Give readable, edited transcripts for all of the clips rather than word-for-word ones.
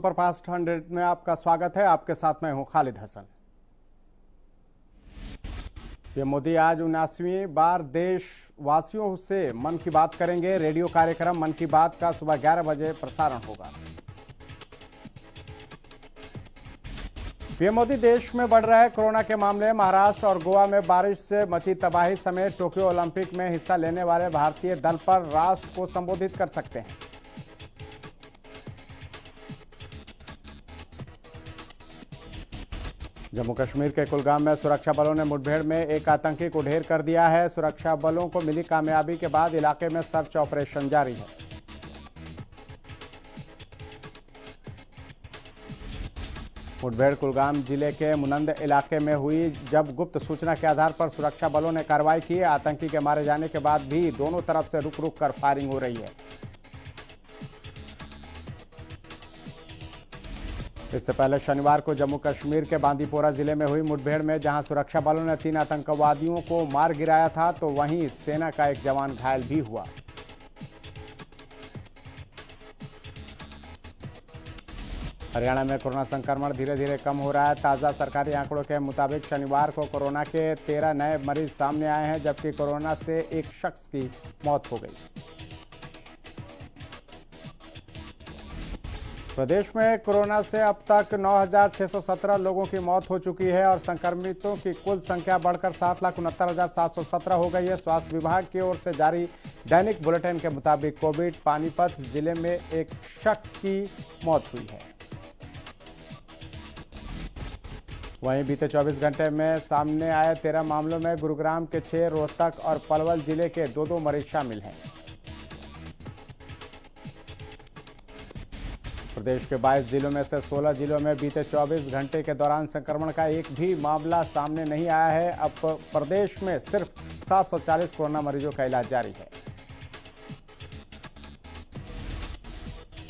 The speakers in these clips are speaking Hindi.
सुपरफास्ट 100 में आपका स्वागत है। आपके साथ मैं हूं खालिद हसन। पीएम मोदी आज 79वीं बार देशवासियों से मन की बात करेंगे। रेडियो कार्यक्रम मन की बात का सुबह 11 बजे प्रसारण होगा। पीएम मोदी देश में बढ़ रहे कोरोना के मामले, महाराष्ट्र और गोवा में बारिश से मची तबाही समेत टोक्यो ओलंपिक में हिस्सा लेने वाले भारतीय दल पर राष्ट्र को संबोधित कर सकते हैं। जम्मू कश्मीर के कुलगाम में सुरक्षा बलों ने मुठभेड़ में एक आतंकी को ढेर कर दिया है। सुरक्षा बलों को मिली कामयाबी के बाद इलाके में सर्च ऑपरेशन जारी है। मुठभेड़ कुलगाम जिले के मुनंद इलाके में हुई, जब गुप्त सूचना के आधार पर सुरक्षा बलों ने कार्रवाई की। आतंकी के मारे जाने के बाद भी दोनों तरफ से रुक रुक कर फायरिंग हो रही है। इससे पहले शनिवार को जम्मू कश्मीर के बांदीपोरा जिले में हुई मुठभेड़ में जहां सुरक्षा बलों ने 3 आतंकवादियों को मार गिराया था, तो वहीं सेना का एक जवान घायल भी हुआ। हरियाणा में कोरोना संक्रमण धीरे धीरे कम हो रहा है। ताजा सरकारी आंकड़ों के मुताबिक शनिवार को कोरोना के 13 नए मरीज सामने आए हैं, जबकि कोरोना से एक शख्स की मौत हो गई। प्रदेश में कोरोना से अब तक 9,617 लोगों की मौत हो चुकी है और संक्रमितों की कुल संख्या बढ़कर 7,69,717 हो गई है। स्वास्थ्य विभाग की ओर से जारी दैनिक बुलेटिन के मुताबिक कोविड पानीपत जिले में एक शख्स की मौत हुई है। वहीं बीते 24 घंटे में सामने आए 13 मामलों में गुरुग्राम के 6, रोहतक और पलवल जिले के 2-2 मरीज शामिल हैं। प्रदेश के 22 जिलों में से 16 जिलों में बीते 24 घंटे के दौरान संक्रमण का एक भी मामला सामने नहीं आया है। अब प्रदेश में सिर्फ 740 कोरोना मरीजों का इलाज जारी है।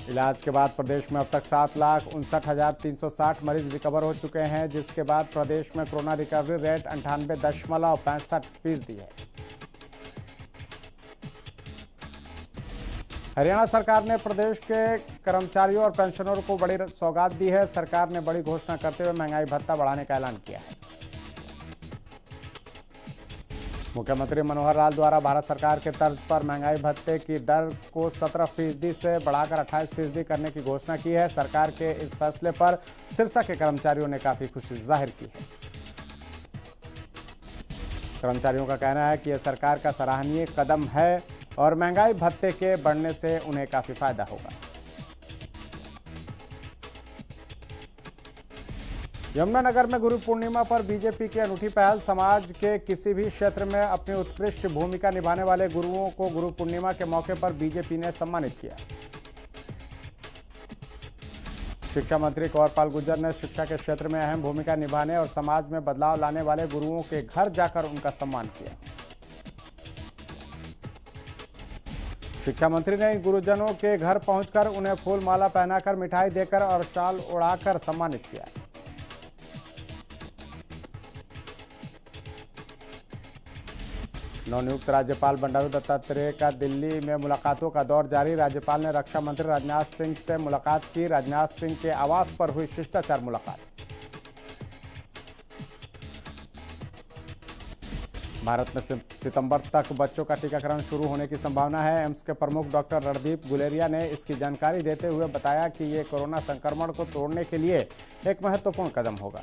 इलाज के बाद प्रदेश में अब तक 7,59,360 मरीज रिकवर हो चुके हैं, जिसके बाद प्रदेश में कोरोना रिकवरी रेट 98.65% है। हरियाणा सरकार ने प्रदेश के कर्मचारियों और पेंशनरों को बड़ी सौगात दी है। सरकार ने बड़ी घोषणा करते हुए महंगाई भत्ता बढ़ाने का ऐलान किया है। मुख्यमंत्री मनोहर लाल द्वारा भारत सरकार के तर्ज पर महंगाई भत्ते की दर को 17% से बढ़ाकर 28% करने की घोषणा की है। सरकार के इस फैसले पर सिरसा के कर्मचारियों ने काफी खुशी जाहिर की है। कर्मचारियों का कहना है कि यह सरकार का सराहनीय कदम है और महंगाई भत्ते के बढ़ने से उन्हें काफी फायदा होगा। यमुनानगर में गुरु पूर्णिमा पर बीजेपी की अनूठी पहल। समाज के किसी भी क्षेत्र में अपनी उत्कृष्ट भूमिका निभाने वाले गुरुओं को गुरु पूर्णिमा के मौके पर बीजेपी ने सम्मानित किया। शिक्षा मंत्री कंवरपाल गुर्जर ने शिक्षा के क्षेत्र में अहम भूमिका निभाने और समाज में बदलाव लाने वाले गुरुओं के घर जाकर उनका सम्मान किया। शिक्षा मंत्री ने गुरुजनों के घर पहुंचकर उन्हें फूल माला पहनाकर, मिठाई देकर और शाल उड़ाकर सम्मानित किया। नवनियुक्त राज्यपाल बंडारू दत्तात्रेय का दिल्ली में मुलाकातों का दौर जारी। राज्यपाल ने रक्षा मंत्री राजनाथ सिंह से मुलाकात की। राजनाथ सिंह के आवास पर हुई शिष्टाचार मुलाकात। भारत में सितंबर तक बच्चों का टीकाकरण शुरू होने की संभावना है। एम्स के प्रमुख डॉक्टर रणदीप गुलेरिया ने इसकी जानकारी देते हुए बताया कि ये कोरोना संक्रमण को तोड़ने के लिए एक महत्वपूर्ण कदम होगा।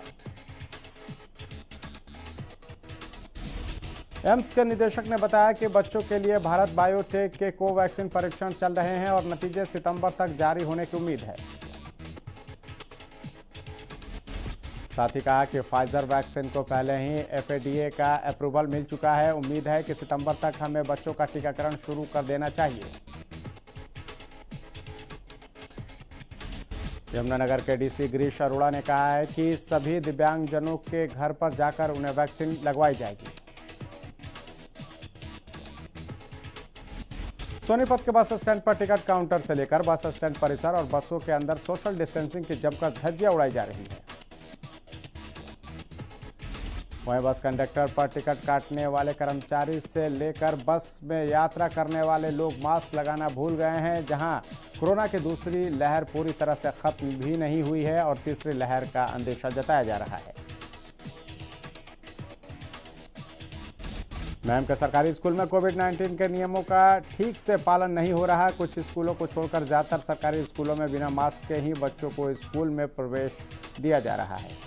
एम्स के निदेशक ने बताया कि बच्चों के लिए भारत बायोटेक के कोवैक्सीन परीक्षण चल रहे हैं और नतीजे सितंबर तक जारी होने की उम्मीद है। साथ ही कहा कि फाइजर वैक्सीन को पहले ही एफएडीए का अप्रूवल मिल चुका है। उम्मीद है कि सितंबर तक हमें बच्चों का टीकाकरण शुरू कर देना चाहिए। यमुनानगर के डीसी गिरीश अरोड़ा ने कहा है कि सभी दिव्यांगजनों के घर पर जाकर उन्हें वैक्सीन लगवाई जाएगी। सोनीपत के बस स्टैंड पर टिकट काउंटर से लेकर बस स्टैंड परिसर और बसों के अंदर सोशल डिस्टेंसिंग की जमकर धज्जियां उड़ाई जा रही है। वहीं बस कंडक्टर पर टिकट काटने वाले कर्मचारी से लेकर बस में यात्रा करने वाले लोग मास्क लगाना भूल गए हैं। जहां कोरोना की दूसरी लहर पूरी तरह से खत्म भी नहीं हुई है और तीसरी लहर का अंदेशा जताया जा रहा है। मैम के सरकारी स्कूल में कोविड-19 के नियमों का ठीक से पालन नहीं हो रहा। कुछ स्कूलों को छोड़कर ज्यादातर सरकारी स्कूलों में बिना मास्क के ही बच्चों को स्कूल में प्रवेश दिया जा रहा है।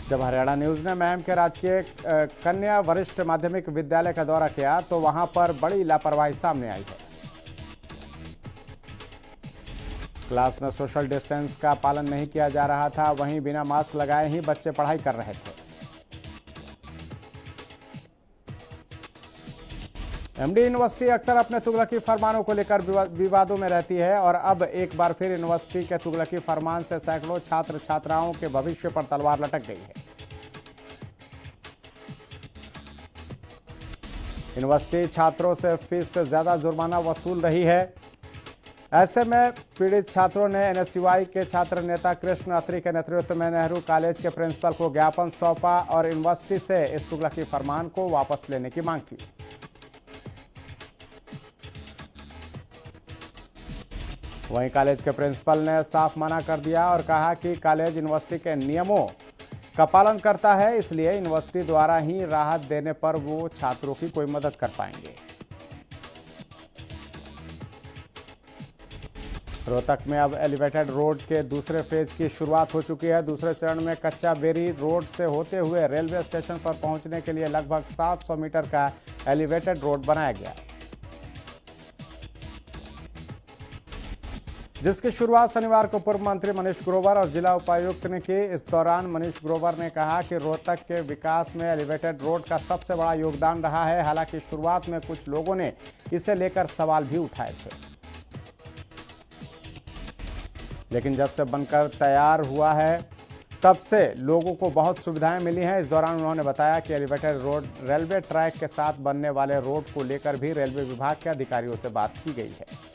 जब हरियाणा न्यूज ने मैम के राजकीय कन्या वरिष्ठ माध्यमिक विद्यालय का दौरा किया तो वहां पर बड़ी लापरवाही सामने आई है। क्लास में सोशल डिस्टेंस का पालन नहीं किया जा रहा था, वहीं बिना मास्क लगाए ही बच्चे पढ़ाई कर रहे थे। एमडी यूनिवर्सिटी अक्सर अपने तुगलकी फरमानों को लेकर विवादों में रहती है और अब एक बार फिर यूनिवर्सिटी के तुगलकी फरमान से सैकड़ों छात्र छात्राओं के भविष्य पर तलवार लटक गई है। यूनिवर्सिटी छात्रों से फीस से ज्यादा जुर्माना वसूल रही है। ऐसे में पीड़ित छात्रों ने एनएसयूआई के छात्र नेता कृष्ण अत्री के नेतृत्व में नेहरू कॉलेज के प्रिंसिपल को ज्ञापन सौंपा और यूनिवर्सिटी से इस तुगलकी फरमान को वापस लेने की मांग की। वहीं कॉलेज के प्रिंसिपल ने साफ मना कर दिया और कहा कि कॉलेज यूनिवर्सिटी के नियमों का पालन करता है, इसलिए यूनिवर्सिटी द्वारा ही राहत देने पर वो छात्रों की कोई मदद कर पाएंगे। रोहतक में अब एलिवेटेड रोड के दूसरे फेज की शुरुआत हो चुकी है। दूसरे चरण में कच्चा बेरी रोड से होते हुए रेलवे स्टेशन पर पहुंचने के लिए लगभग 700 मीटर का एलिवेटेड रोड बनाया गया, जिसकी शुरुआत शनिवार को पूर्व मंत्री मनीष ग्रोवर और जिला उपायुक्त ने की। इस दौरान मनीष ग्रोवर ने कहा कि रोहतक के विकास में एलिवेटेड रोड का सबसे बड़ा योगदान रहा है। हालांकि शुरुआत में कुछ लोगों ने इसे लेकर सवाल भी उठाए थे, लेकिन जब से बनकर तैयार हुआ है तब से लोगों को बहुत सुविधाएं मिली हैं। इस दौरान उन्होंने बताया कि एलिवेटेड रोड रेलवे ट्रैक के साथ बनने वाले रोड को लेकर भी रेलवे विभाग के अधिकारियों से बात की गई है।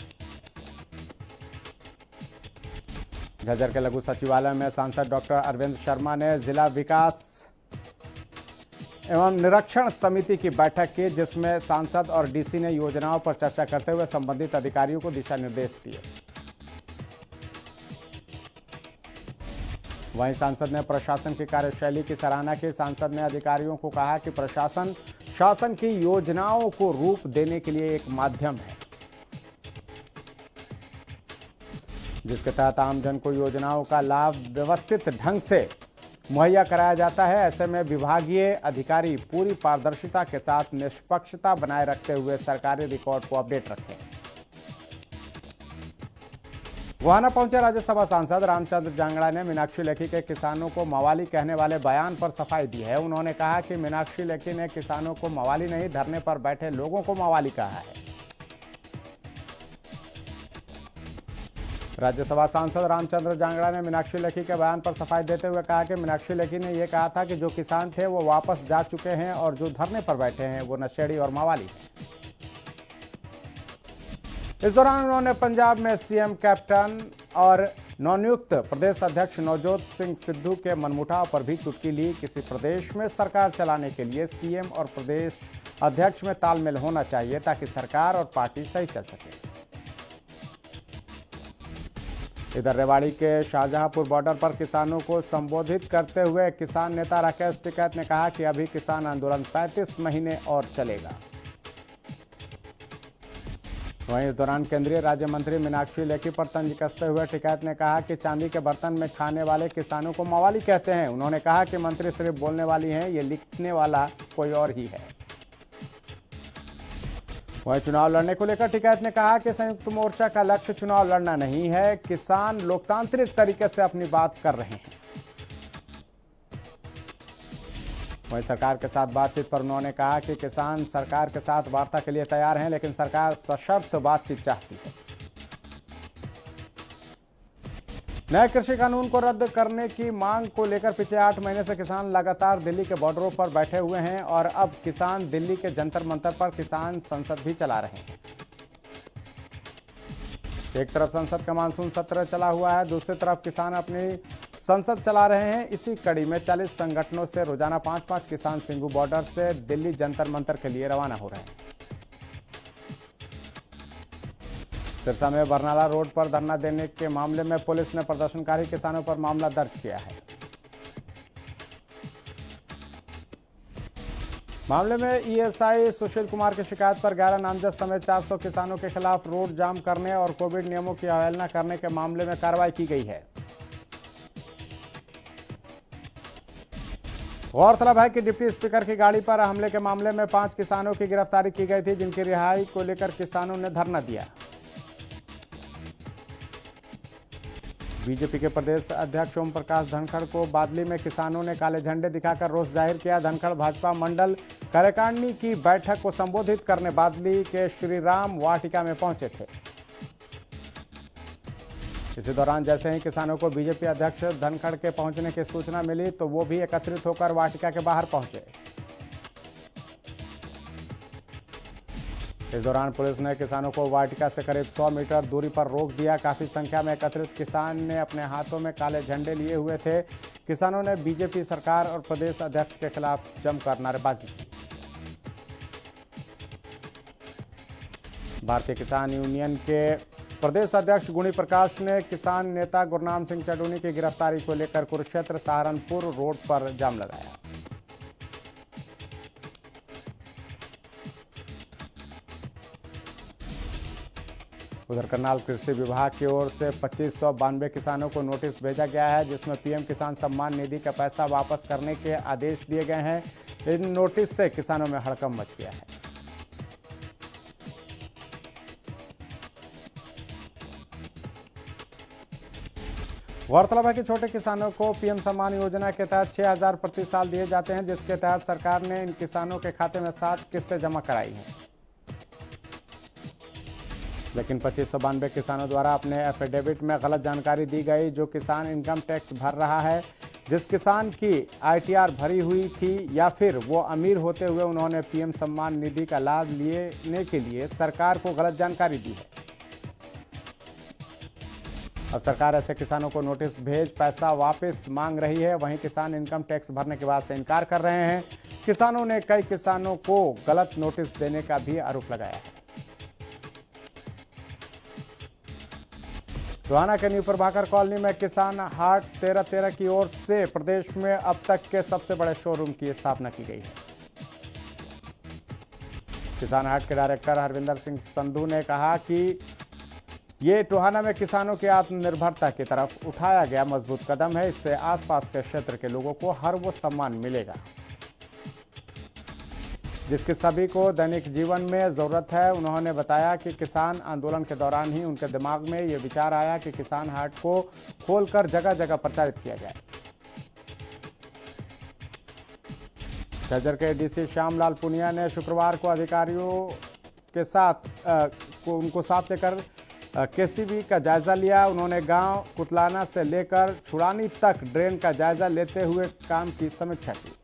झज्जर के लघु सचिवालय में सांसद डॉक्टर अरविंद शर्मा ने जिला विकास एवं निरीक्षण समिति की बैठक की, जिसमें सांसद और डीसी ने योजनाओं पर चर्चा करते हुए संबंधित अधिकारियों को दिशा निर्देश दिए। वहीं सांसद ने प्रशासन की कार्यशैली की सराहना की। सांसद ने अधिकारियों को कहा कि प्रशासन शासन की योजनाओं को रूप देने के लिए एक माध्यम है, जिसके तहत आमजन को योजनाओं का लाभ व्यवस्थित ढंग से मुहैया कराया जाता है। ऐसे में विभागीय अधिकारी पूरी पारदर्शिता के साथ निष्पक्षता बनाए रखते हुए सरकारी रिकॉर्ड को अपडेट रखें। गोहाना पहुंचे राज्यसभा सांसद रामचंद्र जांगड़ा ने मीनाक्षी लेखी के किसानों को मवाली कहने वाले बयान पर सफाई दी है। उन्होंने कहा कि मीनाक्षी लेखी ने किसानों को मवाली नहीं, धरने पर बैठे लोगों को मवाली कहा है। राज्यसभा सांसद रामचंद्र जांगड़ा ने मीनाक्षी लेखी के बयान पर सफाई देते हुए कहा कि मीनाक्षी लेखी ने यह कहा था कि जो किसान थे वो वापस जा चुके हैं और जो धरने पर बैठे हैं वो नशेड़ी और मवाली हैं। इस दौरान उन्होंने पंजाब में सीएम कैप्टन और नवनियुक्त प्रदेश अध्यक्ष नवजोत सिंह सिद्धू के मनमुटाव पर भी चुटकी ली। किसी प्रदेश में सरकार चलाने के लिए सीएम और प्रदेश अध्यक्ष में तालमेल होना चाहिए ताकि सरकार और पार्टी सही चल सके। इधर रेवाड़ी के शाहजहांपुर बॉर्डर पर किसानों को संबोधित करते हुए किसान नेता राकेश टिकैत ने कहा कि अभी किसान आंदोलन 35 महीने और चलेगा। वहीं इस दौरान केंद्रीय राज्य मंत्री मीनाक्षी लेखी पर तंज कसते हुए टिकैत ने कहा कि चांदी के बर्तन में खाने वाले किसानों को मवाली कहते हैं। उन्होंने कहा कि मंत्री सिर्फ बोलने वाली हैं, ये लिखने वाला कोई और ही है। वहीं चुनाव लड़ने को लेकर टिकैत ने कहा कि संयुक्त मोर्चा का लक्ष्य चुनाव लड़ना नहीं है, किसान लोकतांत्रिक तरीके से अपनी बात कर रहे हैं। वहीं सरकार के साथ बातचीत पर उन्होंने कहा कि किसान सरकार के साथ वार्ता के लिए तैयार हैं, लेकिन सरकार सशर्त बातचीत चाहती है। नए कृषि कानून को रद्द करने की मांग को लेकर पिछले 8 महीने से किसान लगातार दिल्ली के बॉर्डरों पर बैठे हुए हैं और अब किसान दिल्ली के जंतर मंतर पर किसान संसद भी चला रहे हैं। एक तरफ संसद का मानसून सत्र चला हुआ है, दूसरी तरफ किसान अपनी संसद चला रहे हैं। इसी कड़ी में 40 संगठनों से रोजाना 5-5 किसान सिंघू बॉर्डर से दिल्ली जंतर मंतर के लिए रवाना हो रहे हैं। सिरसा में बरनाला रोड पर धरना देने के मामले में पुलिस ने प्रदर्शनकारी किसानों पर मामला दर्ज किया है। मामले में ईएसआई सुशील कुमार की शिकायत पर 11 नामजद समेत 400 किसानों के खिलाफ रोड जाम करने और कोविड नियमों की अवहेलना करने के मामले में कार्रवाई की गई है। गौरतलब है कि डिप्टी स्पीकर की गाड़ी पर हमले के मामले में 5 किसानों की गिरफ्तारी की गई थी, जिनकी रिहाई को लेकर किसानों ने धरना दिया। बीजेपी के प्रदेश अध्यक्ष ओम प्रकाश धनखड़ को बादली में किसानों ने काले झंडे दिखाकर रोष जाहिर किया। धनखड़ भाजपा मंडल कार्यकारिणी की बैठक को संबोधित करने बादली के श्री राम वाटिका में पहुंचे थे। इसी दौरान जैसे ही किसानों को बीजेपी अध्यक्ष धनखड़ के पहुंचने की सूचना मिली तो वो भी एकत्रित होकर वाटिका के बाहर पहुंचे। इस दौरान पुलिस ने किसानों को वाटिका से करीब 100 मीटर दूरी पर रोक दिया। काफी संख्या में एकत्रित किसान ने अपने हाथों में काले झंडे लिए हुए थे। किसानों ने बीजेपी सरकार और प्रदेश अध्यक्ष के खिलाफ जमकर नारेबाजी की। भारतीय किसान यूनियन के प्रदेश अध्यक्ष गुणी प्रकाश ने किसान नेता गुरनाम सिंह चडूनी की गिरफ्तारी को लेकर कुरुक्षेत्र सहारनपुर रोड पर जाम लगाया। उधर करनाल कृषि विभाग की ओर से 2592 किसानों को नोटिस भेजा गया है, जिसमें पीएम किसान सम्मान निधि का पैसा वापस करने के आदेश दिए गए हैं। इन नोटिस से किसानों में हड़कंप मच गया है। गौरतलब है कि छोटे किसानों को पीएम सम्मान योजना के तहत 6000 प्रति साल दिए जाते हैं, जिसके तहत सरकार ने इन किसानों के खाते में 7 किस्तें जमा कराई हैं। लेकिन 2592 किसानों द्वारा अपने एफिडेविट में गलत जानकारी दी गई। जो किसान इनकम टैक्स भर रहा है, जिस किसान की आईटीआर भरी हुई थी या फिर वो अमीर होते हुए उन्होंने पीएम सम्मान निधि का लाभ लेने के लिए सरकार को गलत जानकारी दी है। अब सरकार ऐसे किसानों को नोटिस भेज पैसा वापस मांग रही है। वहीं किसान इनकम टैक्स भरने के बाद से इनकार कर रहे हैं। किसानों ने कई किसानों को गलत नोटिस देने का भी आरोप लगाया है। टोहाना के न्यू प्रभाकर कॉलोनी में किसान हाट 13-13 की ओर से प्रदेश में अब तक के सबसे बड़े शोरूम की स्थापना की गई है। किसान हाट के डायरेक्टर हरविंदर सिंह संधू ने कहा कि ये टोहाना में किसानों की आत्मनिर्भरता की तरफ उठाया गया मजबूत कदम है। इससे आसपास के क्षेत्र के लोगों को हर वो सम्मान मिलेगा जिसकी सभी को दैनिक जीवन में जरूरत है। उन्होंने बताया कि किसान आंदोलन के दौरान ही उनके दिमाग में ये विचार आया कि किसान हाट को खोलकर जगह जगह प्रचारित किया जाए। झज्जर के डीसी श्यामलाल पुनिया ने शुक्रवार को अधिकारियों के साथ उनको साथ लेकर केसीबी का जायजा लिया। उन्होंने गांव कुतलाना से लेकर छुड़ानी तक ड्रेन का जायजा लेते हुए काम की समीक्षा की।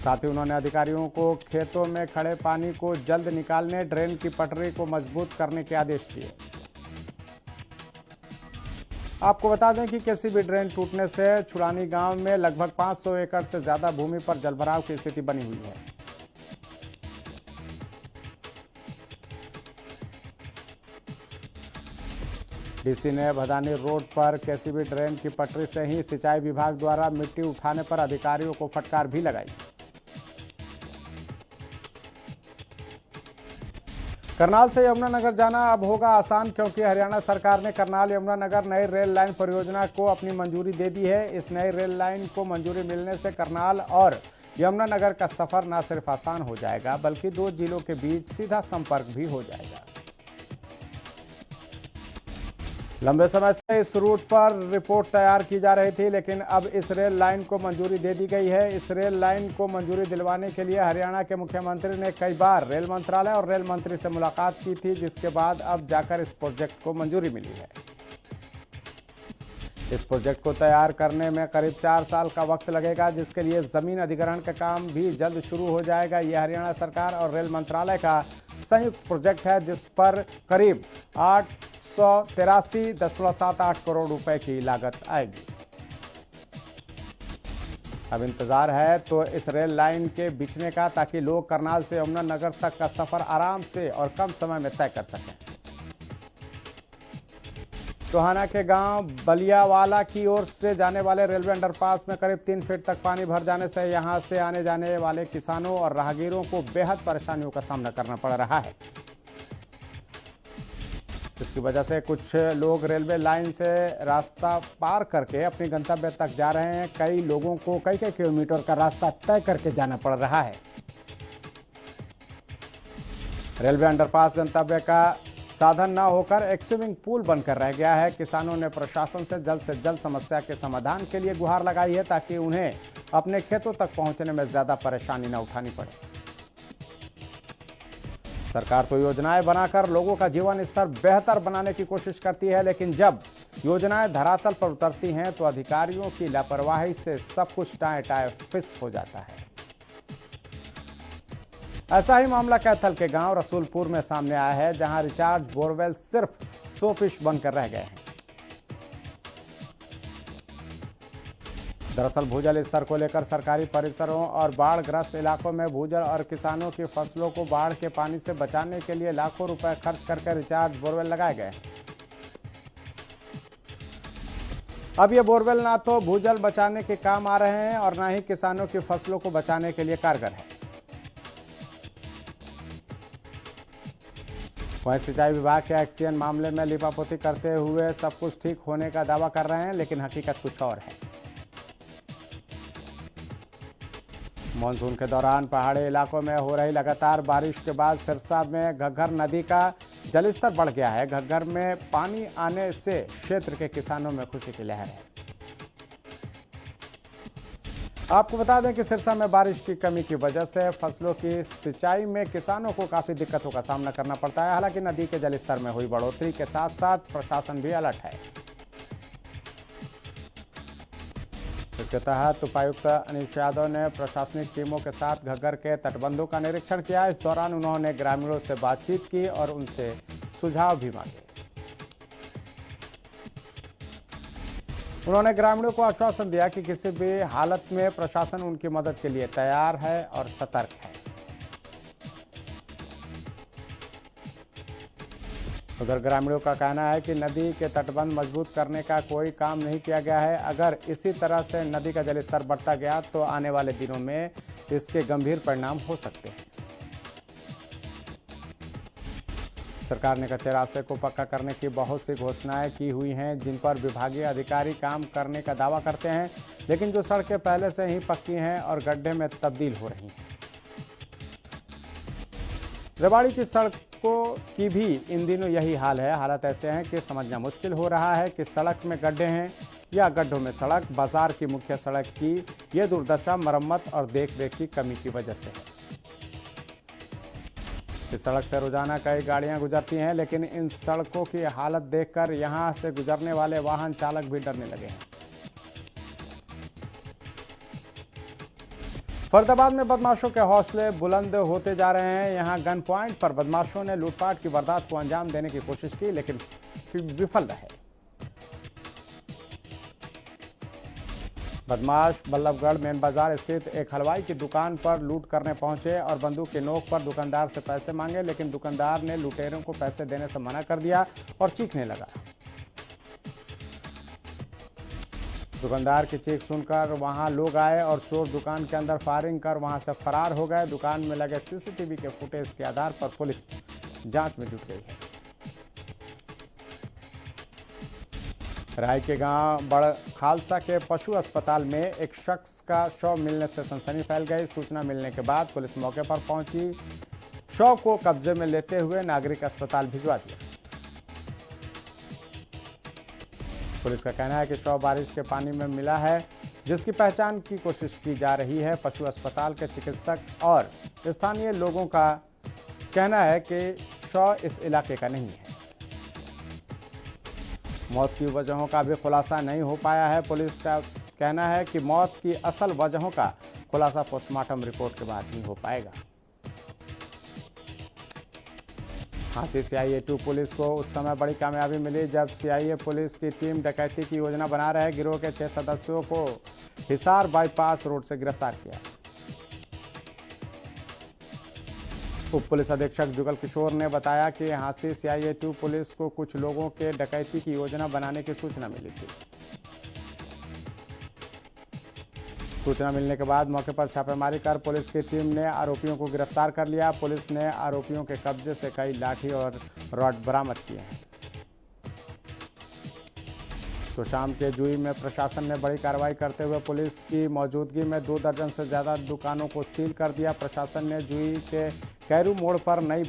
साथ ही उन्होंने अधिकारियों को खेतों में खड़े पानी को जल्द निकालने, ड्रेन की पटरी को मजबूत करने के आदेश दिए। आपको बता दें कि केसीबी ड्रेन टूटने से छुड़ानी गांव में लगभग 500 एकड़ से ज्यादा भूमि पर जलभराव की स्थिति बनी हुई है। डीसी ने भदानी रोड पर केसीबी ड्रेन की पटरी से ही सिंचाई विभाग द्वारा मिट्टी उठाने पर अधिकारियों को फटकार भी लगाई। करनाल से यमुनानगर जाना अब होगा आसान, क्योंकि हरियाणा सरकार ने करनाल यमुनानगर नई रेल लाइन परियोजना को अपनी मंजूरी दे दी है। इस नई रेल लाइन को मंजूरी मिलने से करनाल और यमुनानगर का सफर न सिर्फ आसान हो जाएगा, बल्कि 2 जिलों के बीच सीधा संपर्क भी हो जाएगा। लंबे समय से इस रूट पर रिपोर्ट तैयार की जा रही थी, लेकिन अब इस रेल लाइन को मंजूरी दे दी गई है। इस रेल लाइन को मंजूरी दिलवाने के लिए हरियाणा के मुख्यमंत्री ने कई बार रेल मंत्रालय और रेल मंत्री से मुलाकात की थी, जिसके बाद अब जाकर इस प्रोजेक्ट को मंजूरी मिली है। इस प्रोजेक्ट को तैयार करने में करीब 4 साल का वक्त लगेगा, जिसके लिए जमीन अधिग्रहण का काम भी जल्द शुरू हो जाएगा। यह हरियाणा सरकार और रेल मंत्रालय का संयुक्त प्रोजेक्ट है जिस पर करीब 883.78 करोड़ रुपए की लागत आएगी। अब इंतजार है तो इस रेल लाइन के बिछने का, ताकि लोग करनाल से यमुनानगर तक का सफर आराम से और कम समय में तय कर सकें। टोहाना के गांव बलियावाला की ओर से जाने वाले रेलवे अंडरपास में करीब 3 फीट तक पानी भर जाने से यहां से आने जाने वाले किसानों और राहगीरों को बेहद परेशानियों का सामना करना पड़ रहा है। इसकी वजह से कुछ लोग रेलवे लाइन से रास्ता पार करके अपने गंतव्य तक जा रहे हैं। कई लोगों को कई किलोमीटर का रास्ता तय करके जाना पड़ रहा है। रेलवे अंडरपास गंतव्य का साधन न होकर एक स्विमिंग पूल बनकर रह गया है। किसानों ने प्रशासन से जल्द समस्या के समाधान के लिए गुहार लगाई है, ताकि उन्हें अपने खेतों तक पहुंचने में ज्यादा परेशानी न उठानी पड़े। सरकार तो योजनाएं बनाकर लोगों का जीवन स्तर बेहतर बनाने की कोशिश करती है, लेकिन जब योजनाएं धरातल पर उतरती हैं तो अधिकारियों की लापरवाही से सब कुछ टाए फिस हो जाता है। ऐसा ही मामला कैथल के गांव रसूलपुर में सामने आया है, जहां रिचार्ज बोरवेल सिर्फ शोफिश बनकर रह गए हैं। दरअसल भूजल स्तर को लेकर सरकारी परिसरों और बाढ़ग्रस्त इलाकों में भूजल और किसानों की फसलों को बाढ़ के पानी से बचाने के लिए लाखों रुपए खर्च करके रिचार्ज बोरवेल लगाए गए। अब ये बोरवेल ना तो भूजल बचाने के काम आ रहे हैं और ना ही किसानों की फसलों को बचाने के लिए कारगर है। वहीं सिंचाई विभाग के एक्सीएन मामले में लिपापोती करते हुए सब कुछ ठीक होने का दावा कर रहे हैं, लेकिन हकीकत कुछ और है। मानसून के दौरान पहाड़ी इलाकों में हो रही लगातार बारिश के बाद सिरसा में घग्गर नदी का जलस्तर बढ़ गया है। घग्गर में पानी आने से क्षेत्र के किसानों में खुशी की लहर है। आपको बता दें कि सिरसा में बारिश की कमी की वजह से फसलों की सिंचाई में किसानों को काफी दिक्कतों का सामना करना पड़ता है। हालांकि नदी के जलस्तर में हुई बढ़ोतरी के साथ साथ प्रशासन भी अलर्ट है। इसके तहत उपायुक्त अनीश यादव ने प्रशासनिक टीमों के साथ घग्गर के तटबंधों का निरीक्षण किया। इस दौरान उन्होंने ग्रामीणों से बातचीत की और उनसे सुझाव भी मांगे। उन्होंने ग्रामीणों को आश्वासन दिया कि किसी भी हालत में प्रशासन उनकी मदद के लिए तैयार है और सतर्क है। उधर ग्रामीणों का कहना है कि नदी के तटबंध मजबूत करने का कोई काम नहीं किया गया है। अगर इसी तरह से नदी का जलस्तर बढ़ता गया तो आने वाले दिनों में इसके गंभीर परिणाम हो सकते हैं। सरकार ने कच्चे रास्ते को पक्का करने की बहुत सी घोषणाएं की हुई हैं, जिन पर विभागीय अधिकारी काम करने का दावा करते हैं, लेकिन जो सड़कें पहले से ही पक्की हैं और गड्ढे में तब्दील हो रही हैं। रेवाड़ी की सड़कों की भी इन दिनों यही हाल है। हालत ऐसे हैं कि समझना मुश्किल हो रहा है कि सड़क में गड्ढे हैं या गड्ढों में सड़क। बाजार की मुख्य सड़क की यह दुर्दशा मरम्मत और देखरेख की कमी की वजह से है। इस सड़क से रोजाना कई गाड़ियां गुजरती हैं, लेकिन इन सड़कों की हालत देखकर यहां से गुजरने वाले वाहन चालक भी डरने लगे हैं। फरीदाबाद में बदमाशों के हौसले बुलंद होते जा रहे हैं। यहां गन पॉइंट पर बदमाशों ने लूटपाट की वारदात को अंजाम देने की कोशिश की, लेकिन विफल रहे। बदमाश बल्लभगढ़ मेन बाजार स्थित एक हलवाई की दुकान पर लूट करने पहुंचे और बंदूक की नोक पर दुकानदार से पैसे मांगे, लेकिन दुकानदार ने लुटेरों को पैसे देने से मना कर दिया और चीखने लगा। दुकानदार की चीख सुनकर वहां लोग आए और चोर दुकान के अंदर फायरिंग कर वहां से फरार हो गए। दुकान में लगे सीसीटीवी के फुटेज के आधार पर पुलिस जांच में जुट गई है। राय के गांव बड़ खालसा के पशु अस्पताल में एक शख्स का शव मिलने से सनसनी फैल गई। सूचना मिलने के बाद पुलिस मौके पर पहुंची। शव को कब्जे में लेते हुए नागरिक अस्पताल भिजवा दिया। पुलिस का कहना है कि शव बारिश के पानी में मिला है, जिसकी पहचान की कोशिश की जा रही है। पशु अस्पताल के चिकित्सक और स्थानीय लोगों का कहना है कि शव इस इलाके का नहीं है। मौत की वजहों का भी खुलासा नहीं हो पाया है। पुलिस का कहना है कि मौत की असल वजहों का खुलासा पोस्टमार्टम रिपोर्ट के बाद ही हो पाएगा। हांसी CIA-2 पुलिस को उस समय बड़ी कामयाबी मिली जब CIA पुलिस की टीम डकैती की योजना बना रहे गिरोह के 6 सदस्यों को हिसार बाईपास रोड से गिरफ्तार किया। उप पुलिस अधीक्षक जुगल किशोर ने बताया कि हांसी CIA-2 पुलिस को कुछ लोगों के डकैती की योजना बनाने की सूचना मिली थी। सूचना मिलने के बाद मौके पर छापेमारी कर पुलिस की टीम ने आरोपियों को गिरफ्तार कर लिया। पुलिस ने आरोपियों के कब्जे से कई लाठी और रॉड बरामद किए हैं। तो शाम के जुई में प्रशासन ने बड़ी कार्रवाई करते हुए पुलिस की मौजूदगी में 2 दर्जन से ज्यादा दुकानों को सील कर दिया। प्रशासन ने जुई के कैरू मोड़ पर नई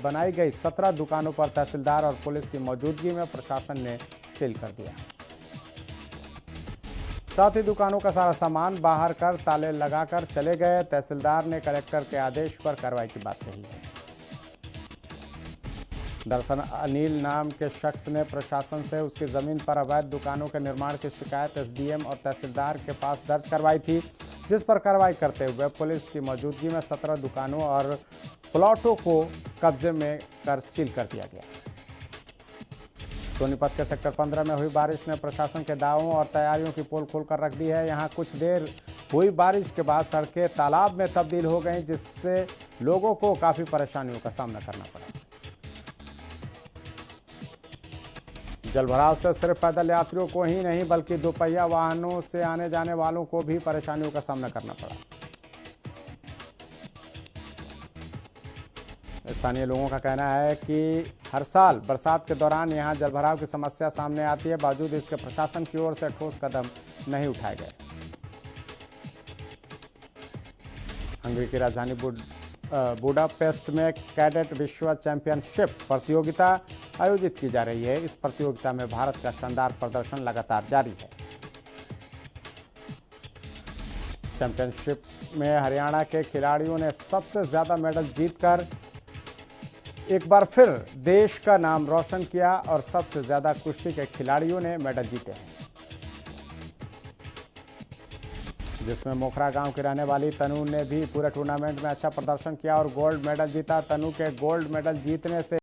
बनाई गई 17 दुकानों पर तहसीलदार और पुलिस की मौजूदगी में प्रशासन ने सील कर दिया। साथ ही दुकानों का सारा सामान बाहर कर ताले लगाकर चले गए। तहसीलदार ने कलेक्टर के आदेश पर कार्रवाई की बात कही है। दरअसल अनिल नाम के शख्स ने प्रशासन से उसकी जमीन पर अवैध दुकानों के निर्माण की शिकायत SDM और तहसीलदार के पास दर्ज करवाई थी, जिस पर कार्रवाई करते हुए पुलिस की मौजूदगी में 17 दुकानों और प्लॉटों को कब्जे में कर सील कर दिया गया। सोनीपत के सेक्टर 15 में हुई बारिश ने प्रशासन के दावों और तैयारियों की पोल खोलकर रख दी है। यहां कुछ देर हुई बारिश के बाद सड़कें तालाब में तब्दील हो गईं, जिससे लोगों को काफी परेशानियों का सामना करना पड़ा। जलभराव से सिर्फ पैदल यात्रियों को ही नहीं बल्कि दोपहिया वाहनों से आने जाने वालों को भी परेशानियों का सामना करना पड़ा। स्थानीय लोगों का कहना है कि हर साल बरसात के दौरान यहां जलभराव की समस्या सामने आती है, बावजूद इसके प्रशासन की ओर से ठोस कदम नहीं उठाए गए। हंगरी की राजधानी बुडापेस्ट में कैडेट विश्व चैंपियनशिप प्रतियोगिता आयोजित की जा रही है। इस प्रतियोगिता में भारत का शानदार प्रदर्शन लगातार जारी है। चैंपियनशिप में हरियाणा के खिलाड़ियों ने सबसे ज्यादा मेडल जीतकर एक बार फिर देश का नाम रोशन किया और सबसे ज्यादा कुश्ती के खिलाड़ियों ने मेडल जीते हैं, जिसमें मोखरा गांव की रहने वाली तनु ने भी पूरे टूर्नामेंट में अच्छा प्रदर्शन किया और गोल्ड मेडल जीता। तनु के गोल्ड मेडल जीतने से